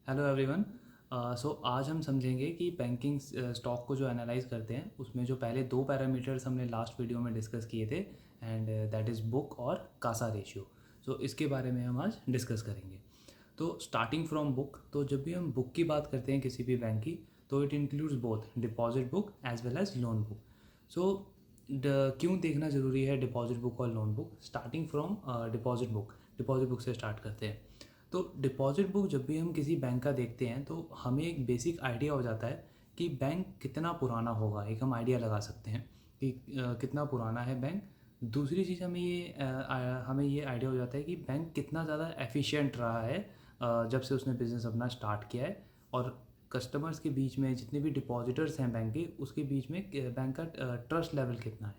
Hello everyone. सो आज हम समझेंगे कि बैंकिंग स्टॉक को जो एनालाइज करते हैं उसमें जो पहले दो पैरामीटर्स हमने लास्ट वीडियो में डिस्कस किए थे एंड दैट इज़ बुक और कासा रेशियो। सो इसके बारे में हम आज डिस्कस करेंगे। तो स्टार्टिंग फ्रॉम बुक, तो जब भी हम बुक की बात करते हैं किसी भी बैंक की, तो it includes both deposit book as well as loan book. So क्यों देखना ज़रूरी है डिपॉजिट बुक और loan book? Starting from deposit book से स्टार्ट करते हैं। तो डिपॉजिट बुक जब भी हम किसी बैंक का देखते हैं तो हमें एक बेसिक आइडिया हो जाता है कि बैंक कितना पुराना होगा। एक हम आइडिया लगा सकते हैं कि कितना पुराना है बैंक। दूसरी चीज़ हमें ये आइडिया हो जाता है कि बैंक कितना ज़्यादा एफिशिएंट रहा है जब से उसने बिज़नेस अपना स्टार्ट किया है, और कस्टमर्स के बीच में जितने भी डिपॉजिटर्स हैं बैंक के, उसके बीच में बैंक का ट्रस्ट लेवल कितना है।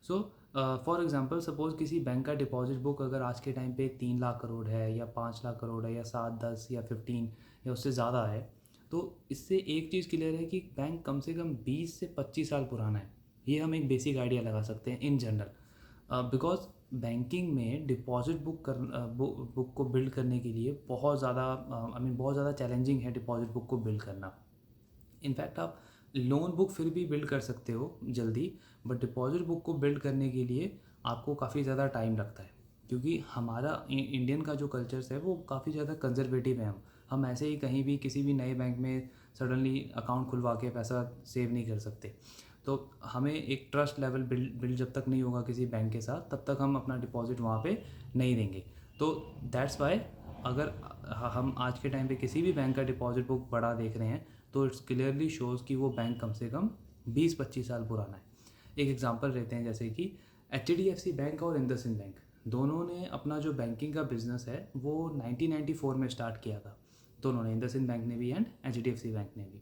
सो फॉर एग्जांपल, सपोज़ किसी बैंक का डिपॉजिट बुक अगर आज के टाइम पे 3 लाख करोड़ है या 5 लाख करोड़ है या 7, 10 या 15 या उससे ज़्यादा है, तो इससे एक चीज़ क्लियर है कि बैंक कम से कम 20 से 25 साल पुराना है। ये हम एक बेसिक आइडिया लगा सकते हैं इन जनरल, बिकॉज बैंकिंग में डिपॉजिट बुक को बिल्ड करने के लिए बहुत ज़्यादा चैलेंजिंग है डिपॉजिट बुक को बिल्ड करना। इनफैक्ट आप लोन बुक फिर भी बिल्ड कर सकते हो जल्दी, बट डिपॉजिट बुक को बिल्ड करने के लिए आपको काफ़ी ज़्यादा टाइम लगता है, क्योंकि हमारा इंडियन का जो कल्चर्स है वो काफ़ी ज़्यादा कंजर्वेटिव है। हम ऐसे ही कहीं भी किसी भी नए बैंक में सडनली अकाउंट खुलवा के पैसा सेव नहीं कर सकते। तो हमें एक ट्रस्ट लेवल बिल्ड जब तक नहीं होगा किसी बैंक के साथ, तब तक हम अपना डिपॉजिट वहाँ पे नहीं देंगे। तो दैट्स वाई अगर हम आज के टाइम पे किसी भी बैंक का डिपॉजिट बुक बड़ा देख रहे हैं, तो इट्स क्लियरली शोज़ कि वो बैंक कम से कम 20-25 साल पुराना है। एक एग्जांपल लेते हैं, जैसे कि HDFC बैंक और इंडसइंड बैंक, दोनों ने अपना जो बैंकिंग का बिजनेस है वो 1994 में स्टार्ट किया था। दोनों ने, इंडसइंड बैंक ने भी एंड HDFC बैंक ने भी।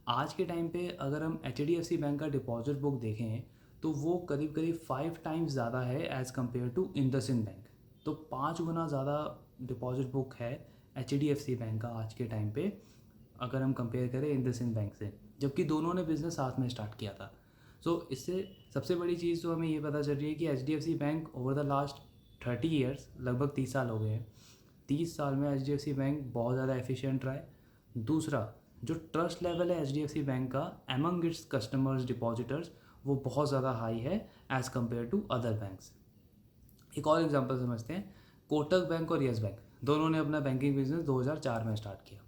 आज के टाइम पे अगर हम HDFC बैंक का डिपॉजिट बुक देखें तो वो करीब करीब 5 टाइम्स ज़्यादा है as compare to IndusInd bank. तो 5 गुना ज़्यादा डिपॉजिट बुक है HDFC बैंक का आज के टाइम पे, अगर हम कंपेयर करें इंडसइंड बैंक से, जबकि दोनों ने बिज़नेस साथ में स्टार्ट किया था। सो इससे सबसे बड़ी चीज़ तो हमें ये पता चल रही है कि HDFC bank over the last 30 years, लगभग 30 साल हो गए हैं, 30 साल में HDFC बैंक बहुत ज़्यादा एफिशिएंट रहा है। दूसरा, जो ट्रस्ट लेवल है HDFC बैंक का एमंग इट्स कस्टमर्स डिपॉजिटर्स, वो बहुत ज़्यादा हाई है as compare to other banks. एक और एग्जांपल समझते हैं, कोटक बैंक और यस बैंक, दोनों ने अपना बैंकिंग बिजनेस 2004 में स्टार्ट किया।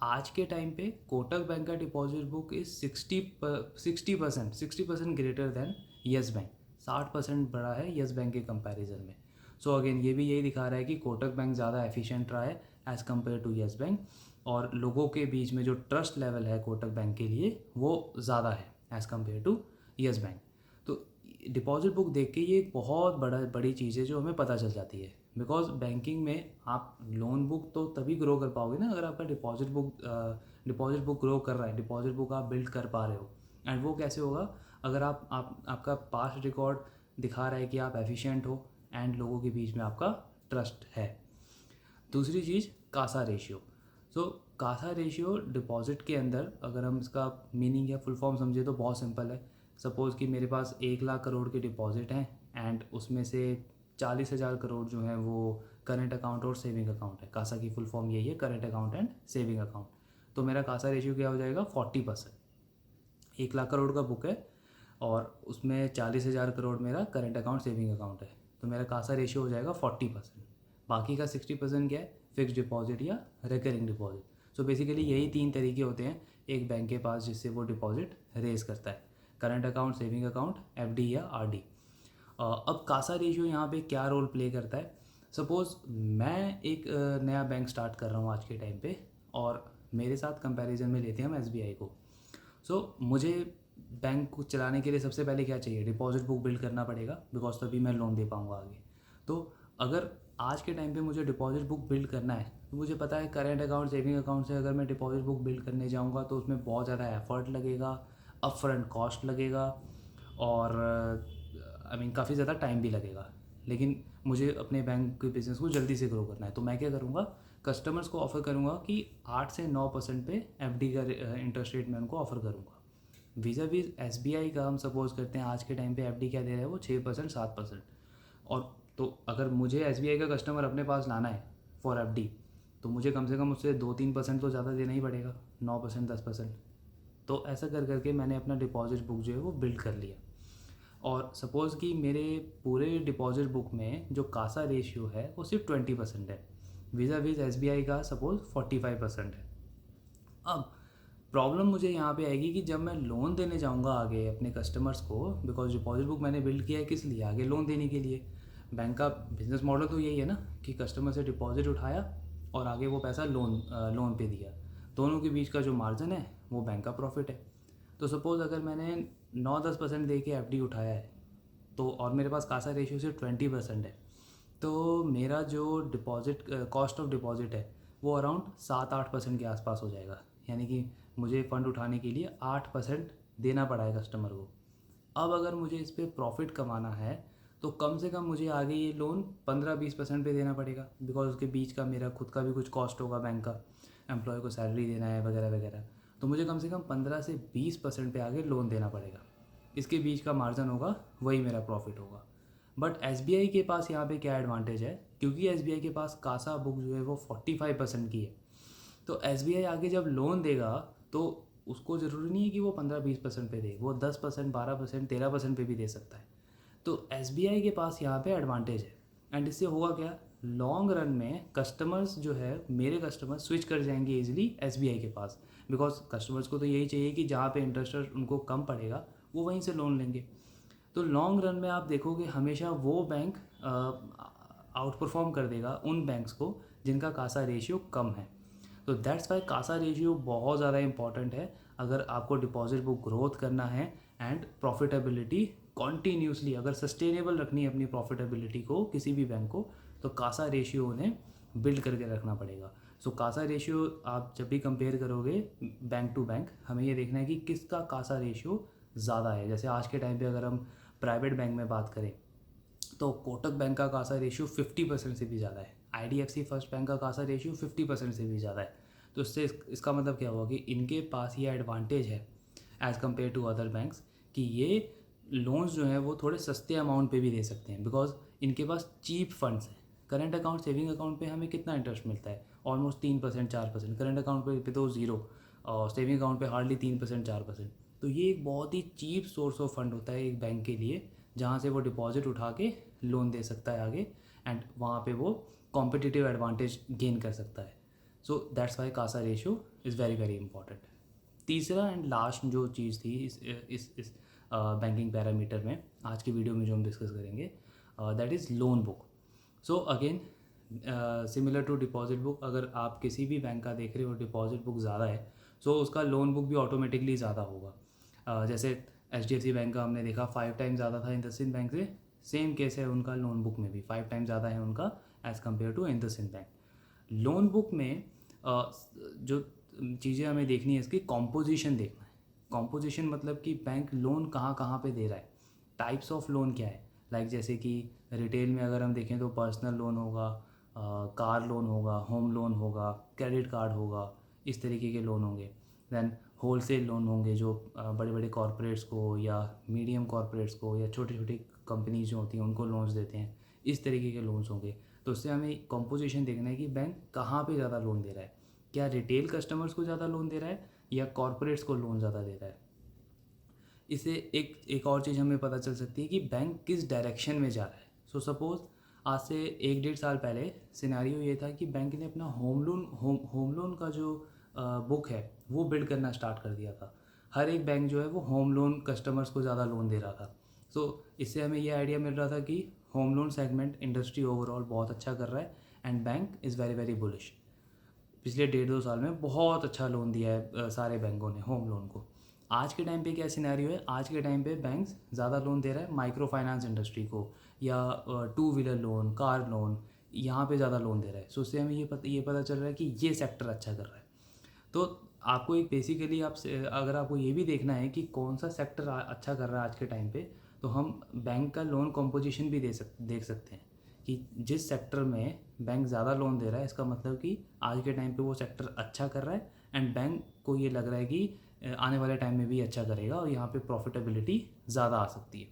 आज के टाइम पे कोटक बैंक का deposit book is 60% greater than yes bank. 60% बड़ा है यस बैंक के कंपैरिजन में। सो अगेन ये भी यही दिखा रहा है कि कोटक बैंक ज़्यादा एफिशिएंट रहा है as compare to Yes bank, और लोगों के बीच में जो ट्रस्ट लेवल है कोटक बैंक के लिए वो ज़्यादा है as compare to Yes bank. तो डिपॉजिट बुक देख के ये एक बहुत बड़ी चीज़ है जो हमें पता चल जाती है, बिकॉज बैंकिंग में आप लोन बुक तो तभी ग्रो कर पाओगे ना अगर आपका डिपॉजिट बुक ग्रो कर रहा है, डिपॉजिट बुक आप बिल्ड कर पा रहे हो। एंड वो कैसे होगा? अगर आपका पास्ट रिकॉर्ड दिखा रहा है कि आप एफिशिएंट हो एंड लोगों के बीच में आपका ट्रस्ट है। दूसरी चीज़, कासा रेशियो। सो कासा रेशियो डिपॉजिट के अंदर, अगर हम इसका मीनिंग या फुल फॉर्म समझे तो बहुत सिंपल है। सपोज़ कि मेरे पास 1 लाख करोड़ के डिपॉजिट हैं एंड उसमें से 40,000 करोड़ जो हैं वो करंट अकाउंट और सेविंग अकाउंट है। कासा की फुल फॉर्म यही है, current account and saving account. तो मेरा कासा रेशियो क्या हो जाएगा? 40%। 1 लाख करोड़ का बुक है और उसमें 40,000 करोड़ मेरा करंट अकाउंट सेविंग अकाउंट है, तो मेरा कासा रेशियो हो जाएगा 40%। बाकी का 60% क्या है? फिक्स डिपॉजिट या रिकरिंग डिपॉजिट। सो बेसिकली यही 3 तरीके होते हैं एक बैंक के पास जिससे वो डिपॉजिट रेज करता है: current account, saving account, FD या RD। अब कासा रेशियो यहाँ पे क्या रोल प्ले करता है? सपोज़ मैं एक नया बैंक स्टार्ट कर रहा हूँ आज के टाइम पे, और मेरे साथ कंपैरिजन में लेते हैं हम SBI को। सो मुझे बैंक को चलाने के लिए सबसे पहले क्या चाहिए? डिपॉजिट बुक बिल्ड करना पड़ेगा, बिकॉज तभी मैं लोन दे पाऊँगा आगे। तो अगर आज के टाइम पे मुझे डिपॉजिट बुक बिल्ड करना है, तो मुझे पता है करंट अकाउंट, सेविंग अकाउंट से अगर मैं डिपॉजिट बुक बिल्ड करने जाऊँगा तो उसमें बहुत ज़्यादा एफर्ट लगेगा, अप फ्रंट कॉस्ट लगेगा, और काफ़ी ज़्यादा टाइम भी लगेगा। लेकिन मुझे अपने बैंक के बिज़नेस को जल्दी से ग्रो करना है, तो मैं क्या करूँगा? कस्टमर्स को ऑफ़र करूँगा कि 8 से 9% पे FD का इंटरेस्ट रेट मैं उनको ऑफ़र करूँगा। वीज़ा वीज़ SBI का हम सपोज़ करते हैं आज के टाइम पे FD क्या दे रहा है? वो 6%, 7%। और तो अगर मुझे SBI का कस्टमर अपने पास लाना है फॉर FD, तो मुझे कम से कम उससे 2-3% तो ज़्यादा देना ही पड़ेगा, 9% 10%। तो ऐसा कर करके मैंने अपना डिपॉजिट बुक जो है वो बिल्ड कर लिया। और सपोज़ कि मेरे पूरे डिपॉजिट बुक में जो कासा रेशियो है वो सिर्फ 20% है, वीज़ा वीज़ SBI का सपोज़ 45% है। अब प्रॉब्लम मुझे यहाँ पे आएगी कि जब मैं लोन देने जाऊँगा आगे अपने कस्टमर्स को, बिकॉज डिपॉजिट बुक मैंने बिल्ड किया है किस लिए, आगे लोन देने के लिए। बैंक का बिजनेस मॉडल तो यही है ना कि कस्टमर से डिपॉजिट उठाया और आगे वो पैसा लोन पे दिया, दोनों के बीच का जो मार्जिन है वो बैंक का प्रॉफिट है। तो सपोज़ अगर मैंने 9-10% दे के FD उठाया है तो, और मेरे पास कासा रेशियो सिर्फ 20% है, तो मेरा जो डिपॉजिट कॉस्ट ऑफ डिपॉजिट है वो अराउंड 7-8% के आसपास हो जाएगा। यानी कि मुझे फ़ंड उठाने के लिए 8% देना पड़ा है कस्टमर को। अब अगर मुझे इस पे प्रॉफिट कमाना है तो कम से कम मुझे आगे ये लोन 15-20% पे देना पड़ेगा, बिकॉज उसके बीच का मेरा खुद का भी कुछ कॉस्ट होगा, बैंक का एम्प्लॉय को सैलरी देना है वगैरह वगैरह। तो मुझे कम से कम 15 से 20% पे आगे लोन देना पड़ेगा। इसके बीच का मार्जिन होगा, वही मेरा प्रॉफिट होगा। बट SBI के पास यहाँ पे क्या एडवांटेज है, क्योंकि SBI के पास कासा बुक जो है वो 45% की है, तो SBI आगे जब लोन देगा तो उसको ज़रूरी नहीं है कि वो 15-20% पे दे, वो 10%, 12%, 13% पे भी दे सकता है। तो SBI के पास यहाँ पे एडवांटेज है। एंड इससे होगा क्या, लॉन्ग रन में कस्टमर्स जो है, मेरे कस्टमर्स स्विच कर जाएंगे इजीली SBI के पास, बिकॉज कस्टमर्स को तो यही चाहिए कि जहाँ पे इंटरेस्ट उनको कम पड़ेगा वो वहीं से लोन लेंगे। तो लॉन्ग रन में आप देखोगे हमेशा वो बैंक आउट परफॉर्म कर देगा उन बैंक्स को जिनका कासा रेशियो कम है। तो दैट्स वाई कासा रेशियो बहुत ज़्यादा इंपॉर्टेंट है अगर आपको डिपॉजिट बुक ग्रोथ करना है एंड प्रॉफिटेबिलिटी कॉन्टीन्यूसली अगर सस्टेनेबल रखनी है अपनी प्रॉफिटेबिलिटी को किसी भी बैंक को, तो कासा रेशियो उन्हें बिल्ड करके रखना पड़ेगा। सो कासा रेशियो आप जब भी कंपेयर करोगे बैंक टू बैंक, हमें ये देखना है कि किसका कासा रेशियो ज़्यादा है। जैसे आज के टाइम पे अगर हम प्राइवेट बैंक में बात करें तो कोटक बैंक का कासा रेशियो 50% से भी ज़्यादा है, IDFC फर्स्ट बैंक का कासा रेशियो 50% से भी ज़्यादा है। तो इससे इसका मतलब क्या हुआ कि इनके पास ये एडवांटेज है as compare to other banks कि ये लोन्स जो हैं वो थोड़े सस्ते अमाउंट पे भी दे सकते हैं, बिकॉज इनके पास चीप फंड्स हैं। करंट अकाउंट सेविंग अकाउंट पे हमें कितना इंटरेस्ट मिलता है, ऑलमोस्ट 3% 4%। करंट अकाउंट पे तो ज़ीरो, और सेविंग अकाउंट पे हार्डली 3% 4%। तो ये एक बहुत ही चीप सोर्स ऑफ फंड होता है एक बैंक के लिए, जहाँ से वो डिपॉजिट उठा के लोन दे सकता है आगे, एंड वहाँ पे वो कॉम्पिटिटिव एडवांटेज गेन कर सकता है। So that's why Kasa ratio is very very important. तीसरा एंड लास्ट जो चीज़ थी इस बैंकिंग पैरामीटर में आज की वीडियो में जो हम डिस्कस करेंगे, that is loan book. So again similar to deposit book, अगर आप किसी भी बैंक का देख रहे हो डिपॉजिट बुक ज़्यादा है, सो उसका लोन बुक भी ऑटोमेटिकली ज़्यादा होगा। जैसे HDFC बैंक का हमने देखा 5 टाइम ज़्यादा था इंडसइंड बैंक से, सेम केस है उनका लोन बुक में भी 5 टाइम ज़्यादा है उनका as compare to IndusInd bank. Loan book में जो चीज़ें हमें देखनी है इसकी कॉम्पोजिशन देखना है। कॉम्पोजिशन मतलब कि बैंक लोन कहाँ कहाँ पे दे रहा है, टाइप्स ऑफ लोन क्या है। लाइक जैसे कि रिटेल में अगर हम देखें तो पर्सनल लोन होगा, कार लोन होगा, होम लोन होगा, क्रेडिट कार्ड होगा, इस तरीके के लोन होंगे। दैन होलसेल लोन होंगे जो बड़े बड़े कॉरपोरेट्स को या मीडियम कॉरपोरेट्स को या छोटी छोटी कंपनीज जो होती हैं उनको लोन्स देते हैं, इस तरीके के लोन्स होंगे। तो उससे हमें कॉम्पोजिशन देखना है कि बैंक कहाँ पे ज़्यादा लोन दे रहा है, क्या रिटेल कस्टमर्स को ज़्यादा लोन दे रहा है या कॉरपोरेट्स को लोन ज़्यादा दे रहा है। इससे एक और चीज़ हमें पता चल सकती है कि बैंक किस डायरेक्शन में जा रहा है। सो सपोज़ आज से 1-1.5 साल पहले सिनेरियो ये था कि बैंक ने अपना होम लोन का जो बुक है वो बिल्ड करना स्टार्ट कर दिया था। हर एक बैंक जो है वो होम लोन कस्टमर्स को ज़्यादा लोन दे रहा था। सो इससे हमें ये आइडिया मिल रहा था कि home loan segment industry overall बहुत अच्छा कर रहा है and bank is very very bullish. पिछले 1.5-2 साल में बहुत अच्छा लोन दिया है सारे बैंकों ने होम लोन को। आज के टाइम पे क्या सिनेरियो है, आज के टाइम पे बैंक्स ज़्यादा लोन दे रहा है माइक्रो फाइनेंस इंडस्ट्री को, या 2 व्हीलर लोन, कार लोन, यहाँ पे ज़्यादा लोन दे रहा है। सो उससे हमें ये पता चल रहा है कि ये सेक्टर अच्छा कर रहा है। तो आपको एक बेसिकली अगर आपको ये भी देखना है कि कौन सा सेक्टर अच्छा कर रहा है आज के टाइम पे, तो हम बैंक का लोन कॉम्पोजिशन भी देख सकते हैं कि जिस सेक्टर में बैंक ज़्यादा लोन दे रहा है इसका मतलब कि आज के टाइम पे वो सेक्टर अच्छा कर रहा है एंड बैंक को ये लग रहा है कि आने वाले टाइम में भी अच्छा करेगा और यहाँ पे प्रॉफिटेबिलिटी ज़्यादा आ सकती है।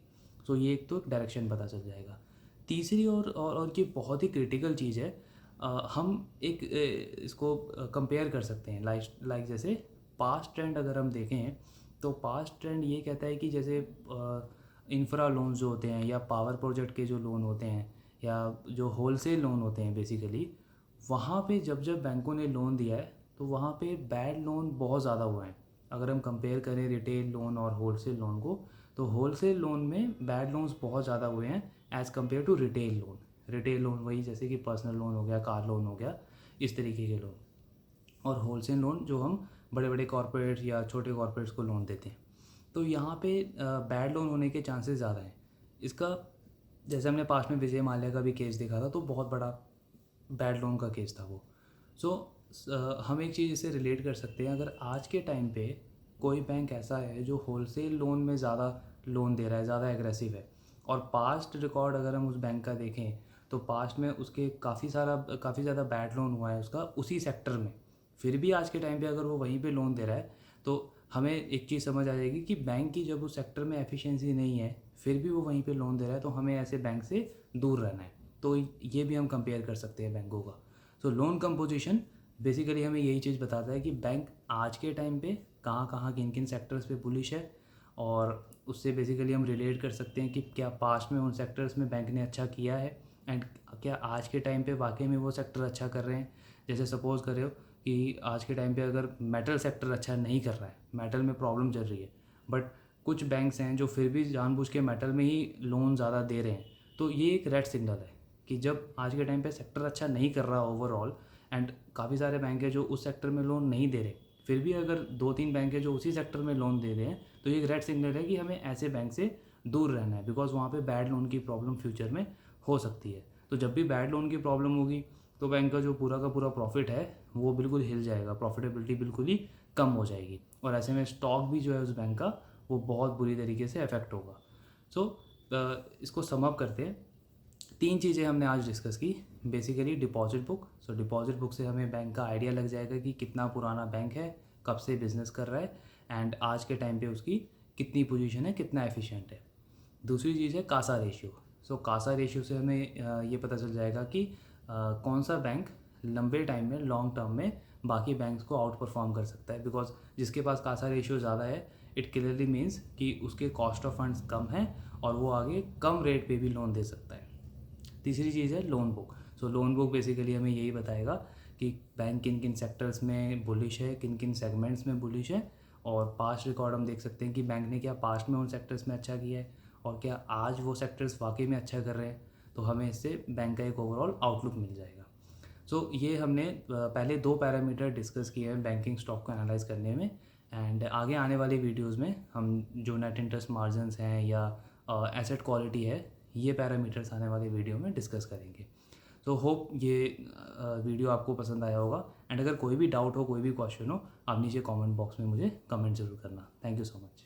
सो ये एक तो डायरेक्शन पता चल जाएगा। तीसरी और ये बहुत ही क्रिटिकल चीज़ है, हम एक इसको कंपेयर कर सकते हैं लाइक जैसे पास्ट ट्रेंड अगर हम देखें तो पास्ट ट्रेंड ये कहता है कि जैसे इंफ्रा लोन्स जो होते हैं या पावर प्रोजेक्ट के जो लोन होते हैं या जो होलसेल लोन होते हैं बेसिकली, वहाँ पे जब जब बैंकों ने लोन दिया है तो वहाँ पे बैड लोन बहुत ज़्यादा हुए हैं। अगर हम कंपेयर करें रिटेल लोन और होलसेल लोन को, तो होलसेल लोन में बैड लोन्स बहुत ज़्यादा हुए हैं as compare to retail loan. Retail loan वही जैसे कि पर्सनल लोन हो गया, कार लोन हो गया, इस तरीके के लोन। और होलसेल लोन जो हम बड़े बड़े कॉरपोरेट्स या छोटे कॉरपोरेट्स को लोन देते हैं, तो यहाँ पे बैड लोन होने के चांसेस ज़्यादा हैं। इसका जैसे हमने पास्ट में विजय माल्या का भी केस देखा था, तो बहुत बड़ा बैड लोन का केस था वो। हम एक चीज़ इसे रिलेट कर सकते हैं, अगर आज के टाइम पे कोई बैंक ऐसा है जो होलसेल लोन में ज़्यादा लोन दे रहा है, ज़्यादा एग्रेसिव है, और पास्ट रिकॉर्ड अगर हम उस बैंक का देखें तो पास्ट में उसके काफ़ी ज़्यादा बैड लोन हुआ है उसका उसी सेक्टर में, फिर भी आज के टाइम पे अगर वो वहीं पे लोन दे रहा है, तो हमें एक चीज़ समझ आ जाएगी कि बैंक की जब उस सेक्टर में एफिशिएंसी नहीं है फिर भी वो वहीं पे लोन दे रहा है, तो हमें ऐसे बैंक से दूर रहना है। तो ये भी हम कंपेयर कर सकते हैं बैंकों का। सो लोन कंपोजिशन बेसिकली हमें यही चीज़ बताता है कि बैंक आज के टाइम पे कहाँ कहाँ किन किन सेक्टर्स पे बुलिश है, और उससे बेसिकली हम रिलेट कर सकते हैं कि क्या पास्ट में उन सेक्टर्स में बैंक ने अच्छा किया है एंड क्या आज के टाइम पे वाकई में वो सेक्टर अच्छा कर रहे हैं। जैसे सपोज़ करो कि आज के टाइम पे अगर मेटल सेक्टर अच्छा नहीं कर रहा है, मेटल में प्रॉब्लम चल रही है, बट कुछ बैंक्स हैं जो फिर भी जानबूझ के मेटल में ही लोन ज़्यादा दे रहे हैं, तो ये एक रेड सिग्नल है कि जब आज के टाइम पे सेक्टर अच्छा नहीं कर रहा ओवरऑल एंड काफ़ी सारे बैंक हैं जो उस सेक्टर में लोन नहीं दे रहे, फिर भी अगर 2-3 बैंक है जो उसी सेक्टर में लोन दे रहे हैं, तो ये एक रेड सिग्नल है कि हमें ऐसे बैंक से दूर रहना है, बिकॉज वहाँ पे बैड लोन की प्रॉब्लम फ्यूचर में हो सकती है। तो जब भी बैड लोन की प्रॉब्लम होगी तो बैंक का जो पूरा का पूरा प्रॉफिट है वो बिल्कुल हिल जाएगा, प्रॉफिटेबिलिटी बिल्कुल ही कम हो जाएगी, और ऐसे में स्टॉक भी जो है उस बैंक का वो बहुत बुरी तरीके से अफेक्ट होगा। सो इसको सम अप करते हैं। 3 चीज़ें हमने आज डिस्कस की। Basically deposit book. So deposit book से हमें बैंक का आइडिया लग जाएगा कि कितना पुराना बैंक है, कब से बिजनेस कर रहा है, एंड आज के टाइम पे उसकी कितनी पोजीशन है, कितना एफिशिएंट है। दूसरी चीज़ है कासा रेशियो। सो कासा रेशियो से हमें ये पता चल जाएगा कि कौन सा बैंक लंबे टाइम में, लॉन्ग टर्म में बाकी बैंक्स को आउट परफॉर्म कर सकता है, बिकॉज जिसके पास कासा रेशियो ज़्यादा है इट क्लियरली मीन्स कि उसके कॉस्ट ऑफ फंड्स कम है और वो आगे कम रेट पे भी लोन दे सकता है। तीसरी चीज़ है लोन बुक। सो लोन बुक बेसिकली हमें यही बताएगा कि बैंक किन किन सेक्टर्स में बुलिश है, किन किन सेगमेंट्स में बुलिश है, और पास्ट रिकॉर्ड हम देख सकते हैं कि बैंक ने क्या पास्ट में उन सेक्टर्स में अच्छा किया है और क्या आज वो सेक्टर्स वाकई में अच्छा कर रहे हैं, तो हमें इससे बैंक का एक ओवरऑल आउटलुक मिल जाएगा। सो ये हमने पहले 2 पैरामीटर डिस्कस किए हैं बैंकिंग स्टॉक को एनालाइज करने में, एंड आगे आने वाली वीडियोज़ में हम जो नेट इंटरेस्ट मार्जिन्स हैं या एसेट क्वालिटी है, ये पैरामीटर्स आने वाले वीडियो में डिस्कस करेंगे। सो होप ये वीडियो आपको पसंद आया होगा, एंड अगर कोई भी डाउट हो, कोई भी क्वेश्चन हो, आप नीचे कमेंट बॉक्स में मुझे कमेंट ज़रूर करना। Thank you so much.